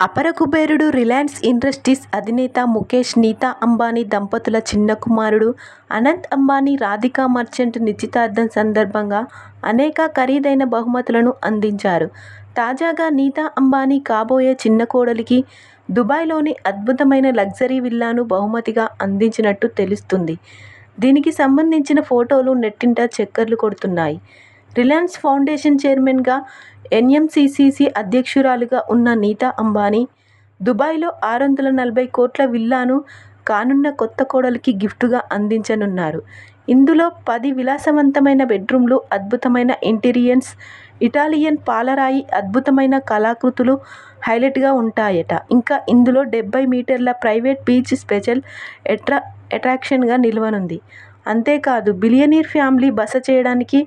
అపర కుబేరుడు Reliance industries అధినేత ముఖేష్ నీతా అంబానీ దంపతుల చిన్న కుమారుడు అనంత్ అంబానీ రాధికా మర్చెంట్ నిశ్చితార్థం సందర్భంగా అనేక ఖరీదైన బహుమతులను అందించారు. తాజాగా నీతా అంబానీ కాబోయే చిన్న కోడలికి దుబాయ్లోని అద్భుతమైన లగ్జరీ విల్లాను బహుమతిగా అందించినట్టు తెలుస్తుంది. దీనికి సంబంధించిన ఫోటోలు నెట్టింట చక్కర్లు కొడుతున్నాయి. రిలయన్స్ ఫౌండేషన్ చైర్మన్గా, ఎన్ఎంసీసీ అధ్యక్షురాలిగా ఉన్న నీతా అంబానీ దుబాయ్లో 640 కోట్ల విల్లాను కానున్న కొత్త కోడలికి గిఫ్ట్గా అందించనున్నారు. ఇందులో 10 విలాసవంతమైన బెడ్రూమ్లు, అద్భుతమైన ఇంటీరియర్స్, ఇటాలియన్ పాలరాయి అద్భుతమైన కళాకృతులు హైలైట్గా ఉంటాయట. ఇంకా ఇందులో 70 మీటర్ల ప్రైవేట్ బీచ్ స్పెషల్ అట్రాక్షన్గా నిలవనుంది. అంతేకాదు బిలియనీర్ ఫ్యామిలీ బస చేయడానికి,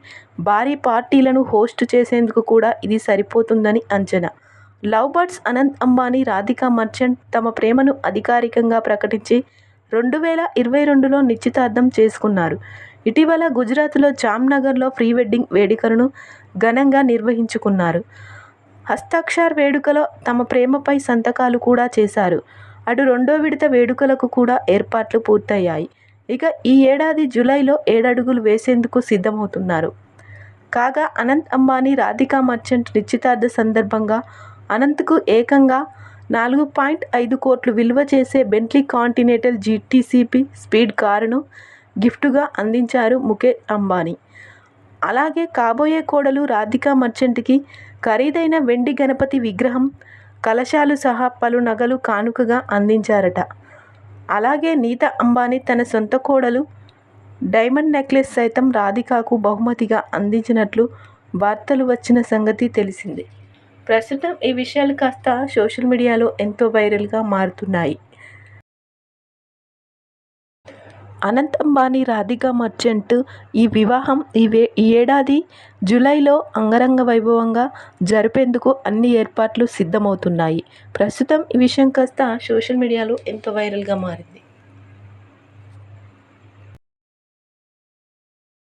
భారీ పార్టీలను హోస్ట్ చేసేందుకు కూడా ఇది సరిపోతుందని అంచనా. Love birds Anant Ambani, Radhika merchant తమ ప్రేమను అధికారికంగా ప్రకటించి 2022లో నిశ్చితార్థం చేసుకున్నారు. ఇటీవల గుజరాత్లో జామ్నగర్లో ప్రీ వెడ్డింగ్ వేడుకలను ఘనంగా నిర్వహించుకున్నారు. హస్తాక్షర్ వేడుకలో తమ ప్రేమపై సంతకాలు కూడా చేశారు. అటు రెండో విడత వేడుకలకు కూడా ఏర్పాట్లు పూర్తయ్యాయి. ఇక ఈ ఏడాది జూలైలో 7 అడుగులు వేసేందుకు సిద్ధమవుతున్నారు. కాగా అనంత్ అంబానీ, రాధికా మర్చెంట్ నిశ్చితార్థ సందర్భంగా అనంత్కు ఏకంగా 4.5 కోట్లు విలువ చేసే బెంట్లీ కాంటినెంటల్ జీటీసీపీ స్పీడ్ కారును గిఫ్ట్గా అందించారు ముఖేష్ అంబానీ. అలాగే కాబోయే కోడలు రాధికా మర్చెంట్కి ఖరీదైన వెండి గణపతి విగ్రహం, కలశాలు సహా పలు నగలు కానుకగా అందించారట. అలాగే నీతా అంబానీ తన సొంత కోడలు డైమండ్ నెక్లెస్ సైతం రాధికాకు బహుమతిగా అందించినట్లు వార్తలు వచ్చిన సంగతి తెలిసిందే. ప్రస్తుతం ఈ విషయాలు కాస్త సోషల్ మీడియాలో ఎంతో వైరల్గా మారుతున్నాయి. అనంత్ అంబానీ, రాధికా మర్చెంట్ ఈ వివాహం ఈ ఏడాది జూలైలో అంగరంగ వైభవంగా జరిపేందుకు అన్ని ఏర్పాట్లు సిద్ధమవుతున్నాయి. ప్రస్తుతం ఈ విషయం కాస్త సోషల్ మీడియాలో ఎంతో వైరల్గా మారింది.